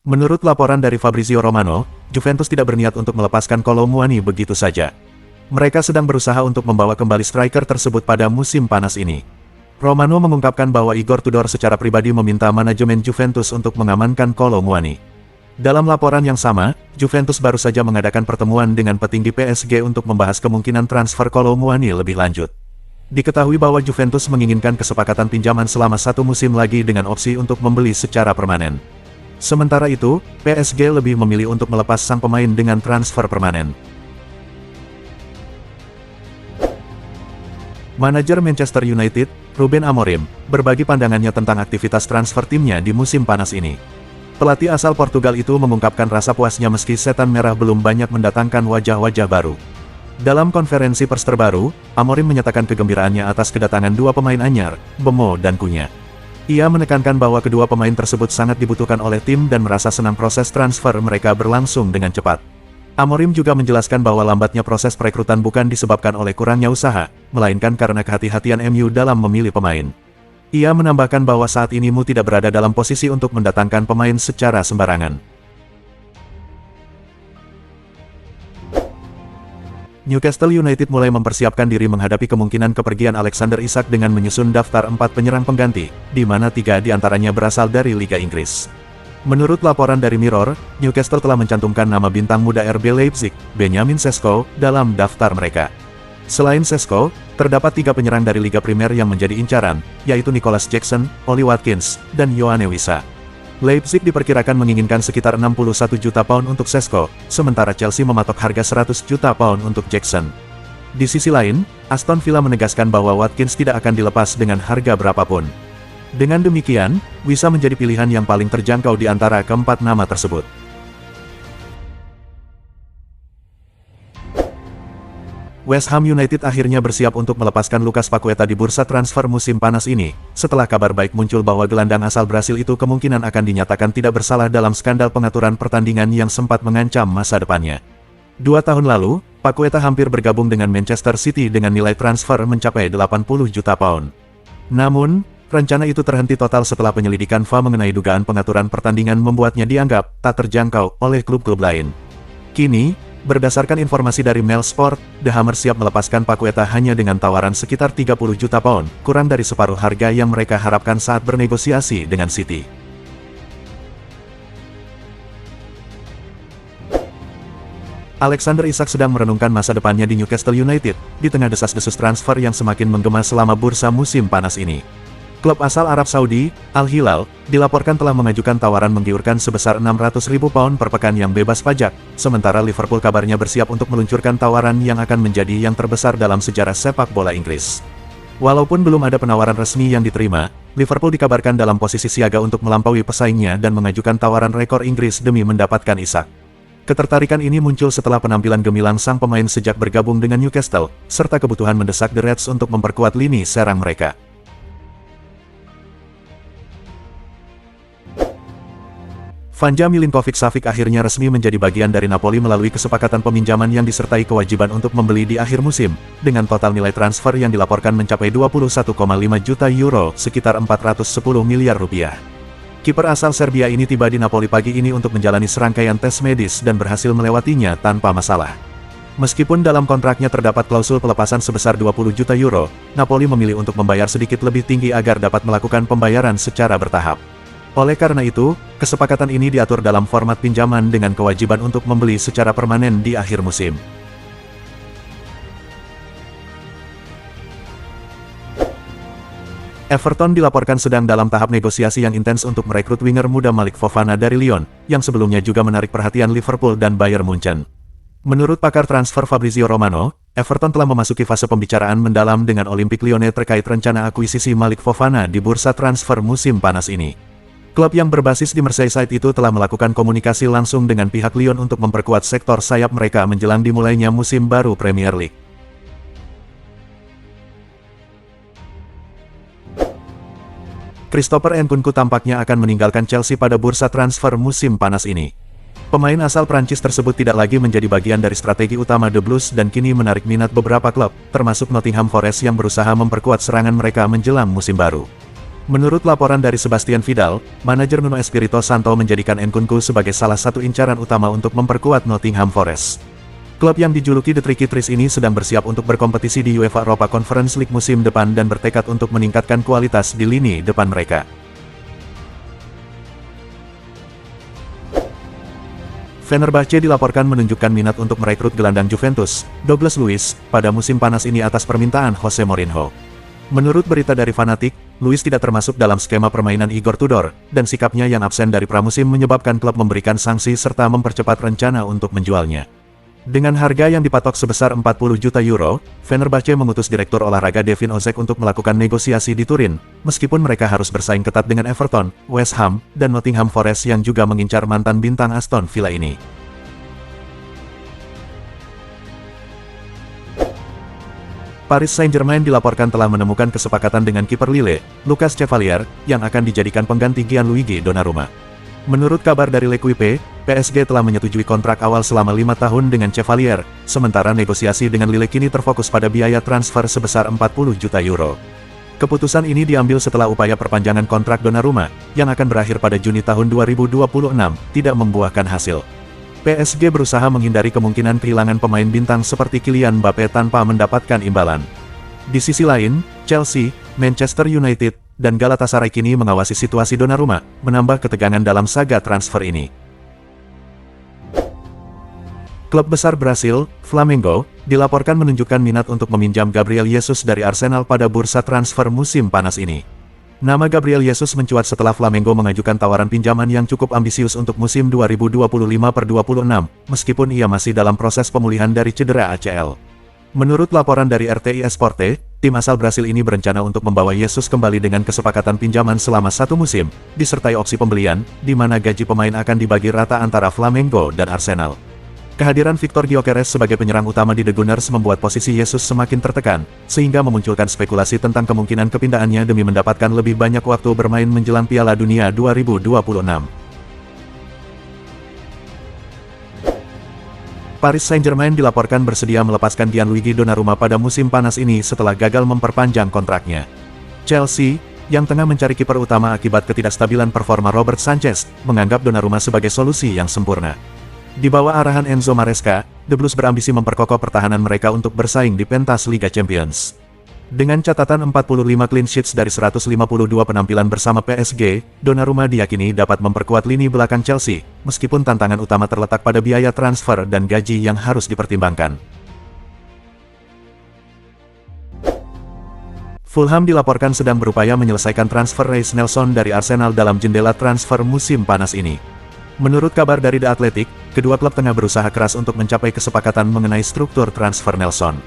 Menurut laporan dari Fabrizio Romano, Juventus tidak berniat untuk melepaskan Kolo Muani begitu saja. Mereka sedang berusaha untuk membawa kembali striker tersebut pada musim panas ini. Romano mengungkapkan bahwa Igor Tudor secara pribadi meminta manajemen Juventus untuk mengamankan Kolo Muani. Dalam laporan yang sama, Juventus baru saja mengadakan pertemuan dengan petinggi PSG untuk membahas kemungkinan transfer Kolo Muani lebih lanjut. Diketahui bahwa Juventus menginginkan kesepakatan pinjaman selama 1 musim lagi dengan opsi untuk membeli secara permanen. Sementara itu, PSG lebih memilih untuk melepas sang pemain dengan transfer permanen. Manajer Manchester United, Ruben Amorim, berbagi pandangannya tentang aktivitas transfer timnya di musim panas ini. Pelatih asal Portugal itu mengungkapkan rasa puasnya meski Setan Merah belum banyak mendatangkan wajah-wajah baru. Dalam konferensi pers terbaru, Amorim menyatakan kegembiraannya atas kedatangan 2 pemain anyar, Bemo dan Cunha. Ia menekankan bahwa kedua pemain tersebut sangat dibutuhkan oleh tim dan merasa senang proses transfer mereka berlangsung dengan cepat. Amorim juga menjelaskan bahwa lambatnya proses perekrutan bukan disebabkan oleh kurangnya usaha, melainkan karena kehati-hatian MU dalam memilih pemain. Ia menambahkan bahwa saat ini MU tidak berada dalam posisi untuk mendatangkan pemain secara sembarangan. Newcastle United mulai mempersiapkan diri menghadapi kemungkinan kepergian Alexander Isak dengan menyusun daftar 4 penyerang pengganti, di mana 3 diantaranya berasal dari Liga Inggris. Menurut laporan dari Mirror, Newcastle telah mencantumkan nama bintang muda RB Leipzig, Benjamin Sesko, dalam daftar mereka. Selain Sesko, terdapat 3 penyerang dari Liga Primer yang menjadi incaran, yaitu Nicholas Jackson, Oli Watkins, dan Yoane Wissa. Leipzig diperkirakan menginginkan sekitar 61 juta pound untuk Sesko, sementara Chelsea mematok harga 100 juta pound untuk Jackson. Di sisi lain, Aston Villa menegaskan bahwa Watkins tidak akan dilepas dengan harga berapapun. Dengan demikian, Wissa menjadi pilihan yang paling terjangkau di antara keempat nama tersebut. West Ham United akhirnya bersiap untuk melepaskan Lucas Paqueta di bursa transfer musim panas ini, setelah kabar baik muncul bahwa gelandang asal Brasil itu kemungkinan akan dinyatakan tidak bersalah dalam skandal pengaturan pertandingan yang sempat mengancam masa depannya. 2 tahun lalu, Paqueta hampir bergabung dengan Manchester City dengan nilai transfer mencapai 80 juta pound. Namun, rencana itu terhenti total setelah penyelidikan FA mengenai dugaan pengaturan pertandingan membuatnya dianggap tak terjangkau oleh klub-klub lain. Kini, berdasarkan informasi dari Mail Sport, The Hammers siap melepaskan Paqueta hanya dengan tawaran sekitar 30 juta pound, kurang dari separuh harga yang mereka harapkan saat bernegosiasi dengan City. Alexander Isak sedang merenungkan masa depannya di Newcastle United, di tengah desas-desus transfer yang semakin menggema selama bursa musim panas ini. Klub asal Arab Saudi, Al Hilal, dilaporkan telah mengajukan tawaran menggiurkan sebesar 600.000 pound per pekan yang bebas pajak, sementara Liverpool kabarnya bersiap untuk meluncurkan tawaran yang akan menjadi yang terbesar dalam sejarah sepak bola Inggris. Walaupun belum ada penawaran resmi yang diterima, Liverpool dikabarkan dalam posisi siaga untuk melampaui pesaingnya dan mengajukan tawaran rekor Inggris demi mendapatkan Isak. Ketertarikan ini muncul setelah penampilan gemilang sang pemain sejak bergabung dengan Newcastle, serta kebutuhan mendesak The Reds untuk memperkuat lini serang mereka. Vanja Milinkovic-Savic akhirnya resmi menjadi bagian dari Napoli melalui kesepakatan peminjaman yang disertai kewajiban untuk membeli di akhir musim, dengan total nilai transfer yang dilaporkan mencapai 21,5 juta euro, sekitar 410 miliar rupiah. Kiper asal Serbia ini tiba di Napoli pagi ini untuk menjalani serangkaian tes medis dan berhasil melewatinya tanpa masalah. Meskipun dalam kontraknya terdapat klausul pelepasan sebesar 20 juta euro, Napoli memilih untuk membayar sedikit lebih tinggi agar dapat melakukan pembayaran secara bertahap. Oleh karena itu, kesepakatan ini diatur dalam format pinjaman dengan kewajiban untuk membeli secara permanen di akhir musim. Everton dilaporkan sedang dalam tahap negosiasi yang intens untuk merekrut winger muda Malik Fofana dari Lyon, yang sebelumnya juga menarik perhatian Liverpool dan Bayern Munchen. Menurut pakar transfer Fabrizio Romano, Everton telah memasuki fase pembicaraan mendalam dengan Olympique Lyonnais terkait rencana akuisisi Malik Fofana di bursa transfer musim panas ini. Klub yang berbasis di Merseyside itu telah melakukan komunikasi langsung dengan pihak Lyon untuk memperkuat sektor sayap mereka menjelang dimulainya musim baru Premier League. Christopher Nkunku tampaknya akan meninggalkan Chelsea pada bursa transfer musim panas ini. Pemain asal Prancis tersebut tidak lagi menjadi bagian dari strategi utama The Blues dan kini menarik minat beberapa klub, termasuk Nottingham Forest yang berusaha memperkuat serangan mereka menjelang musim baru. Menurut laporan dari Sebastian Vidal, manajer Nuno Espirito Santo menjadikan Nkunku sebagai salah satu incaran utama untuk memperkuat Nottingham Forest. Klub yang dijuluki The Tricky Trees ini sedang bersiap untuk berkompetisi di UEFA Europa Conference League musim depan dan bertekad untuk meningkatkan kualitas di lini depan mereka. Fenerbahce dilaporkan menunjukkan minat untuk merekrut gelandang Juventus, Douglas Luiz, pada musim panas ini atas permintaan Jose Mourinho. Menurut berita dari Fanatik, Luiz tidak termasuk dalam skema permainan Igor Tudor, dan sikapnya yang absen dari pramusim menyebabkan klub memberikan sanksi serta mempercepat rencana untuk menjualnya. Dengan harga yang dipatok sebesar 40 juta euro, Fenerbahce mengutus direktur olahraga Devin Ozek untuk melakukan negosiasi di Turin, meskipun mereka harus bersaing ketat dengan Everton, West Ham, dan Nottingham Forest yang juga mengincar mantan bintang Aston Villa ini. Paris Saint-Germain dilaporkan telah menemukan kesepakatan dengan kiper Lille, Lucas Chevalier, yang akan dijadikan pengganti Gianluigi Donnarumma. Menurut kabar dari L'Equipe, PSG telah menyetujui kontrak awal selama 5 tahun dengan Chevalier, sementara negosiasi dengan Lille kini terfokus pada biaya transfer sebesar 40 juta euro. Keputusan ini diambil setelah upaya perpanjangan kontrak Donnarumma, yang akan berakhir pada Juni tahun 2026, tidak membuahkan hasil. PSG berusaha menghindari kemungkinan kehilangan pemain bintang seperti Kylian Mbappe tanpa mendapatkan imbalan. Di sisi lain, Chelsea, Manchester United, dan Galatasaray kini mengawasi situasi Donnarumma, menambah ketegangan dalam saga transfer ini. Klub besar Brasil, Flamengo, dilaporkan menunjukkan minat untuk meminjam Gabriel Jesus dari Arsenal pada bursa transfer musim panas ini. Nama Gabriel Jesus mencuat setelah Flamengo mengajukan tawaran pinjaman yang cukup ambisius untuk musim 2025-26, meskipun ia masih dalam proses pemulihan dari cedera ACL. Menurut laporan dari RTI Esporte, tim asal Brasil ini berencana untuk membawa Jesus kembali dengan kesepakatan pinjaman selama 1 musim, disertai opsi pembelian, di mana gaji pemain akan dibagi rata antara Flamengo dan Arsenal. Kehadiran Victor Gyökeres sebagai penyerang utama di The Gunners membuat posisi Jesus semakin tertekan, sehingga memunculkan spekulasi tentang kemungkinan kepindahannya demi mendapatkan lebih banyak waktu bermain menjelang Piala Dunia 2026. Paris Saint-Germain dilaporkan bersedia melepaskan Gianluigi Donnarumma pada musim panas ini setelah gagal memperpanjang kontraknya. Chelsea, yang tengah mencari kiper utama akibat ketidakstabilan performa Robert Sanchez, menganggap Donnarumma sebagai solusi yang sempurna. Di bawah arahan Enzo Maresca, The Blues berambisi memperkokoh pertahanan mereka untuk bersaing di pentas Liga Champions. Dengan catatan 45 clean sheets dari 152 penampilan bersama PSG, Donnarumma diyakini dapat memperkuat lini belakang Chelsea, meskipun tantangan utama terletak pada biaya transfer dan gaji yang harus dipertimbangkan. Fulham dilaporkan sedang berupaya menyelesaikan transfer Reiss Nelson dari Arsenal dalam jendela transfer musim panas ini. Menurut kabar dari The Athletic, kedua klub tengah berusaha keras untuk mencapai kesepakatan mengenai struktur transfer Nelson.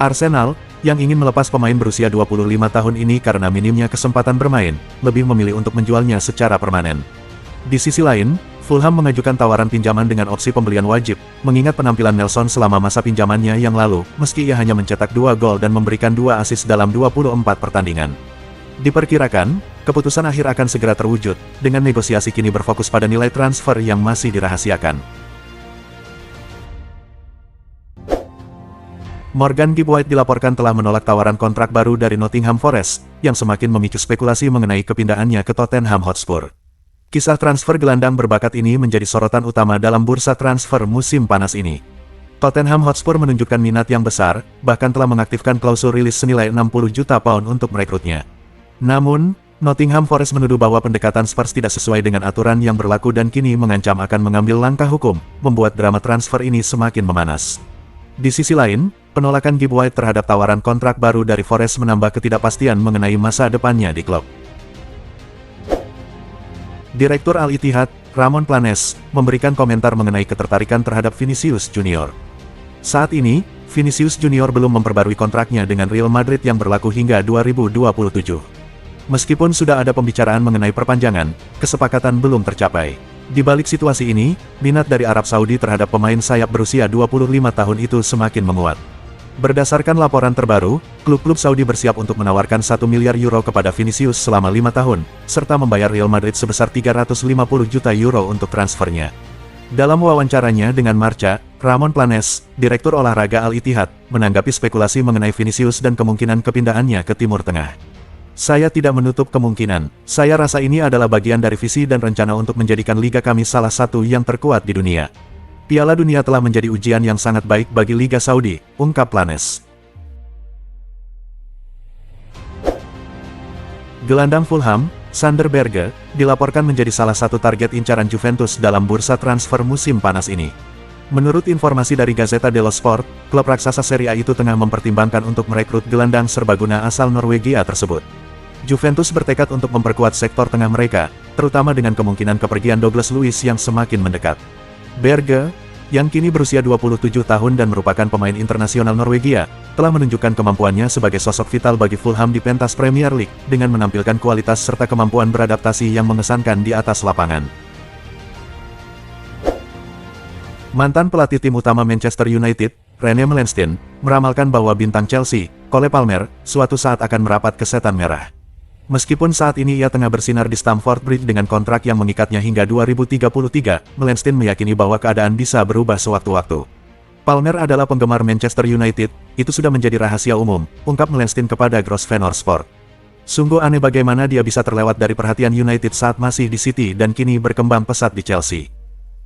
Arsenal, yang ingin melepas pemain berusia 25 tahun ini karena minimnya kesempatan bermain, lebih memilih untuk menjualnya secara permanen. Di sisi lain, Fulham mengajukan tawaran pinjaman dengan opsi pembelian wajib, mengingat penampilan Nelson selama masa pinjamannya yang lalu, meski ia hanya mencetak 2 gol dan memberikan 2 assist dalam 24 pertandingan. Diperkirakan, keputusan akhir akan segera terwujud, dengan negosiasi kini berfokus pada nilai transfer yang masih dirahasiakan. Morgan Gibb White dilaporkan telah menolak tawaran kontrak baru dari Nottingham Forest, yang semakin memicu spekulasi mengenai kepindahannya ke Tottenham Hotspur. Kisah transfer gelandang berbakat ini menjadi sorotan utama dalam bursa transfer musim panas ini. Tottenham Hotspur menunjukkan minat yang besar, bahkan telah mengaktifkan klausul rilis senilai 60 juta pound untuk merekrutnya. Namun, Nottingham Forest menuduh bahwa pendekatan Spurs tidak sesuai dengan aturan yang berlaku dan kini mengancam akan mengambil langkah hukum, membuat drama transfer ini semakin memanas. Di sisi lain, penolakan Gibb White terhadap tawaran kontrak baru dari Forest menambah ketidakpastian mengenai masa depannya di klub. Direktur Al-Ittihad, Ramon Planes, memberikan komentar mengenai ketertarikan terhadap Vinicius Junior. Saat ini, Vinicius Junior belum memperbarui kontraknya dengan Real Madrid yang berlaku hingga 2027. Meskipun sudah ada pembicaraan mengenai perpanjangan, kesepakatan belum tercapai. Di balik situasi ini, minat dari Arab Saudi terhadap pemain sayap berusia 25 tahun itu semakin menguat. Berdasarkan laporan terbaru, klub-klub Saudi bersiap untuk menawarkan 1 miliar euro kepada Vinicius selama 5 tahun, serta membayar Real Madrid sebesar 350 juta euro untuk transfernya. Dalam wawancaranya dengan Marca, Ramon Planes, Direktur Olahraga Al-Ittihad, menanggapi spekulasi mengenai Vinicius dan kemungkinan kepindahannya ke Timur Tengah. Saya tidak menutup kemungkinan. Saya rasa ini adalah bagian dari visi dan rencana untuk menjadikan liga kami salah satu yang terkuat di dunia. Piala Dunia telah menjadi ujian yang sangat baik bagi Liga Saudi, ungkap Planes. Gelandang Fulham, Sander Berge, dilaporkan menjadi salah satu target incaran Juventus dalam bursa transfer musim panas ini. Menurut informasi dari Gazzetta dello Sport, klub raksasa Serie A itu tengah mempertimbangkan untuk merekrut gelandang serbaguna asal Norwegia tersebut. Juventus bertekad untuk memperkuat sektor tengah mereka, terutama dengan kemungkinan kepergian Douglas Luiz yang semakin mendekat. Berge, yang kini berusia 27 tahun dan merupakan pemain internasional Norwegia, telah menunjukkan kemampuannya sebagai sosok vital bagi Fulham di pentas Premier League, dengan menampilkan kualitas serta kemampuan beradaptasi yang mengesankan di atas lapangan. Mantan pelatih tim utama Manchester United, Rene Melenstein, meramalkan bahwa bintang Chelsea, Cole Palmer, suatu saat akan merapat ke setan merah. Meskipun saat ini ia tengah bersinar di Stamford Bridge dengan kontrak yang mengikatnya hingga 2033, Melenstein meyakini bahwa keadaan bisa berubah sewaktu-waktu. Palmer adalah penggemar Manchester United, itu sudah menjadi rahasia umum, ungkap Melenstein kepada Grosvenor Sport. Sungguh aneh bagaimana dia bisa terlewat dari perhatian United saat masih di City dan kini berkembang pesat di Chelsea.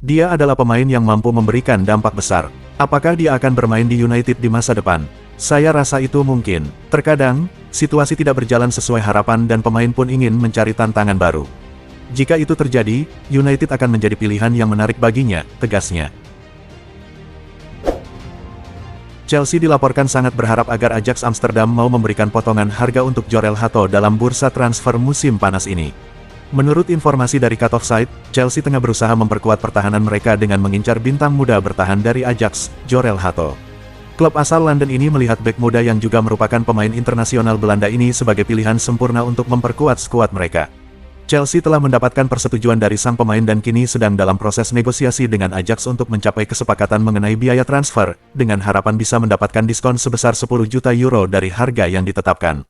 Dia adalah pemain yang mampu memberikan dampak besar. Apakah dia akan bermain di United di masa depan? Saya rasa itu mungkin. Terkadang, situasi tidak berjalan sesuai harapan dan pemain pun ingin mencari tantangan baru. Jika itu terjadi, United akan menjadi pilihan yang menarik baginya, tegasnya. Chelsea dilaporkan sangat berharap agar Ajax Amsterdam mau memberikan potongan harga untuk Jorel Hato dalam bursa transfer musim panas ini. Menurut informasi dari Cut Offside, Chelsea tengah berusaha memperkuat pertahanan mereka dengan mengincar bintang muda bertahan dari Ajax, Jorel Hato. Klub asal London ini melihat bek muda yang juga merupakan pemain internasional Belanda ini sebagai pilihan sempurna untuk memperkuat skuad mereka. Chelsea telah mendapatkan persetujuan dari sang pemain dan kini sedang dalam proses negosiasi dengan Ajax untuk mencapai kesepakatan mengenai biaya transfer, dengan harapan bisa mendapatkan diskon sebesar 10 juta euro dari harga yang ditetapkan.